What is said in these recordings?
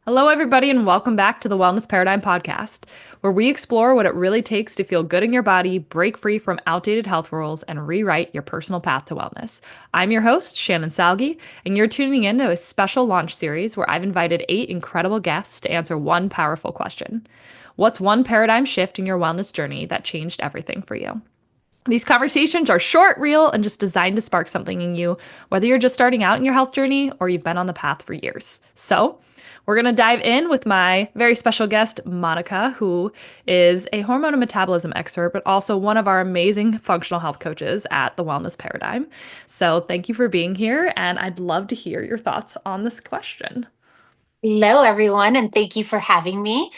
Hello, everybody, and welcome back to the Wellness Paradigm Podcast, where we explore what it really takes to feel good in your body, break free from outdated health rules, and rewrite your personal path to wellness. I'm your host, Shannon Salgi, and you're tuning in to a special launch series where I've invited 8 incredible guests to answer one powerful question. What's one paradigm shift in your wellness journey that changed everything for you? These conversations are short, real, and just designed to spark something in you, whether you're just starting out in your health journey or you've been on the path for years. So, we're going to dive in with my very special guest, Monika, who is a hormone and metabolism expert, but also one of our amazing functional health coaches at the Wellness Paradigm. So, thank you for being here, and I'd love to hear your thoughts on this question. Hello, everyone, and thank you for having me.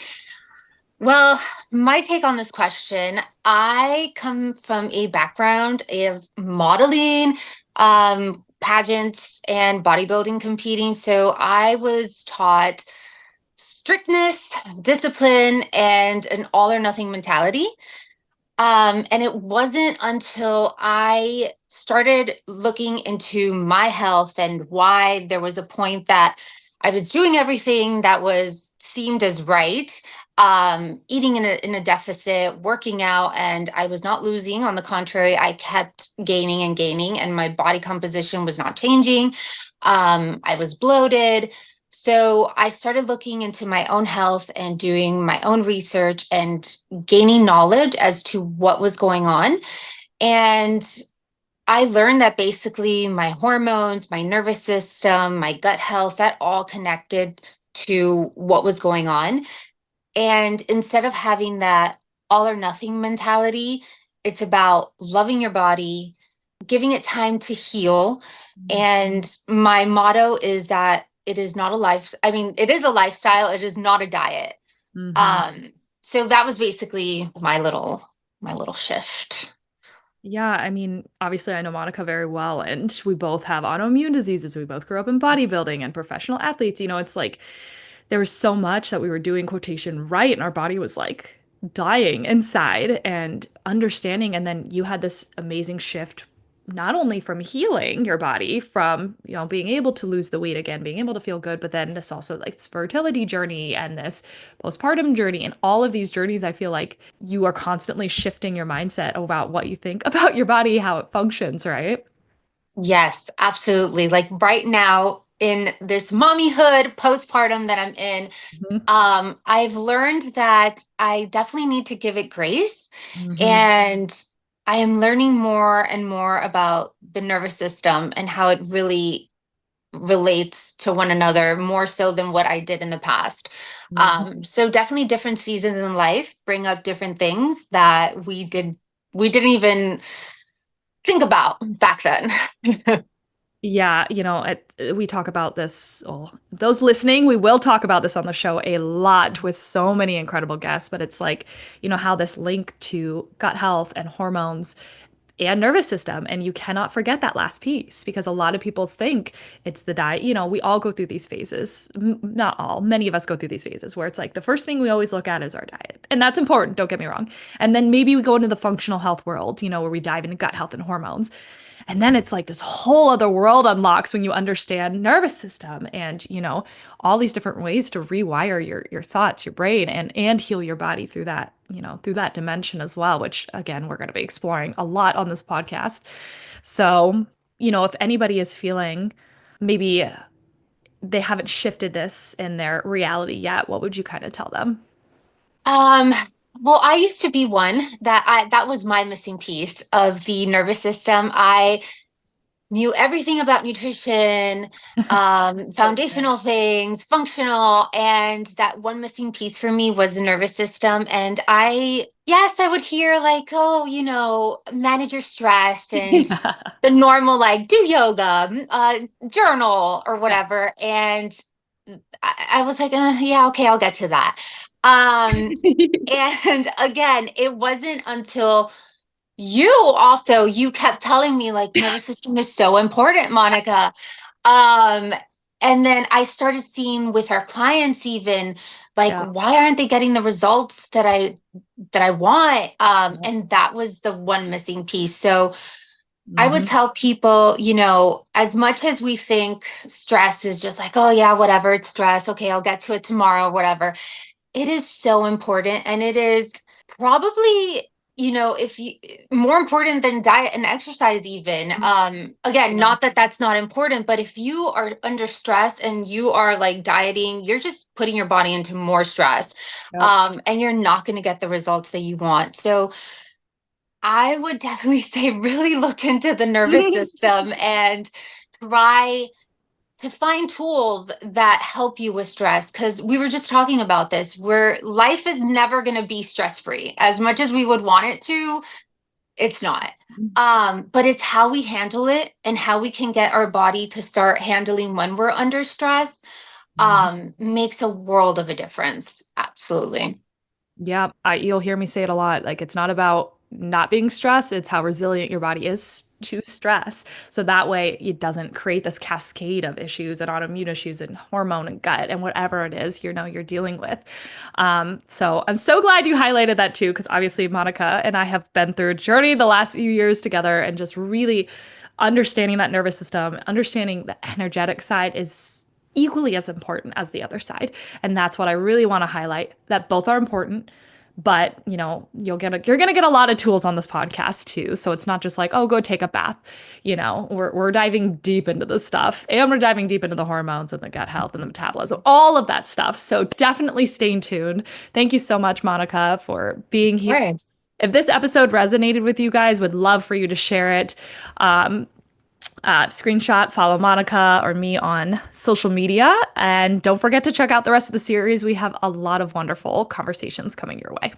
Well, my take on this question, I come from a background of modeling, pageants, and bodybuilding competing. So I was taught strictness, discipline, and an all or nothing mentality. And it wasn't until I started looking into my health and why there was a point that I was doing everything that was seemed as right, eating in a deficit, working out, and I was not losing. On the contrary, I kept gaining and gaining, and my body composition was not changing. I was bloated. So I started looking into my own health and doing my own research and gaining knowledge as to what was going on. And I learned that basically my hormones, my nervous system, my gut health, that all connected to what was going on. And instead of having that all or nothing mentality, it's about loving your body, giving it time to heal. And my motto is that it is not a life. I mean, it is a lifestyle. It is not a diet. Mm-hmm. So that was basically my little shift. Yeah, I mean, obviously, I know Monika very well, and we both have autoimmune diseases. We both grew up in bodybuilding and professional athletes. It's like there was so much that we were doing quotation right, and our body was like dying inside and understanding. And then you had this amazing shift, not only from healing your body, from, being able to lose the weight again, being able to feel good, but then this also like this fertility journey and this postpartum journey and all of these journeys. I feel like you are constantly shifting your mindset about what you think about your body, how it functions, right? Yes, absolutely. Like right now in this mommyhood postpartum that I'm in, Mhm. I've learned that I definitely need to give it grace. Mhm. And I am learning more and more about the nervous system and how it really relates to one another more so than what I did in the past. Mhm. So definitely different seasons in life bring up different things that we didn't even think about back then. Yeah, we talk about this. Well, those listening, we will talk about this on the show a lot with so many incredible guests. But it's like, how this link to gut health and hormones and nervous system. And you cannot forget that last piece because a lot of people think it's the diet. We all go through these phases. Not all, many of us go through these phases where it's like the first thing we always look at is our diet. And that's important, don't get me wrong. And then maybe we go into the functional health world, where we dive into gut health and hormones. And then it's like this whole other world unlocks when you understand nervous system and, all these different ways to rewire your thoughts, your brain, and heal your body through that, through that dimension as well, which again, we're going to be exploring a lot on this podcast. So, if anybody is feeling maybe they haven't shifted this in their reality yet, what would you kind of tell them? Um, well, I used to be one that was my missing piece of the nervous system. I knew everything about nutrition, foundational things, functional, and that one missing piece for me was the nervous system. And yes, I would hear like, oh, manage your stress and Yeah. the normal, like do yoga, journal or Yeah. whatever. And I was like, yeah, okay, I'll get to that. Um, and again, it wasn't until you kept telling me like nervous system is so important, Monica. Um, and then I started seeing with our clients even like Yeah. why aren't they getting the results that I want? And that was the one missing piece. So I would Hmm. tell people, as much as we think stress is just like, oh, yeah, whatever, it's stress. Okay, I'll get to it tomorrow, whatever. It is so important. And it is probably, if you more important than diet and exercise, even. Again, Yeah. not that that's not important, but if you are under stress and you are like dieting, you're just putting your body into more stress. Yep. And you're not going to get the results that you want. So, I would definitely say really look into the nervous system and try to find tools that help you with stress, because we were just talking about this, where life is never going to be stress free. As much as we would want it to, it's not. But it's how we handle it and how we can get our body to start handling when we're under stress, Mhm. makes a world of a difference. Absolutely. Yeah, you'll hear me say it a lot. Like, it's not about not being stressed, it's how resilient your body is to stress. So that way it doesn't create this cascade of issues and autoimmune issues and hormone and gut and whatever it is, you're dealing with. So I'm so glad you highlighted that too, because obviously Monica and I have been through a journey the last few years together and just really understanding that nervous system, understanding the energetic side is equally as important as the other side. And that's what I really want to highlight, that both are important. But, you're gonna get a lot of tools on this podcast too. So it's not just like, oh, go take a bath. We're diving deep into this stuff. And we're diving deep into the hormones and the gut health and the metabolism, all of that stuff. So definitely stay tuned. Thank you so much, Monica, for being here. Right. If this episode resonated with you guys, would love for you to share it. Um, Screenshot, follow Monica or me on social media. And don't forget to check out the rest of the series. We have a lot of wonderful conversations coming your way.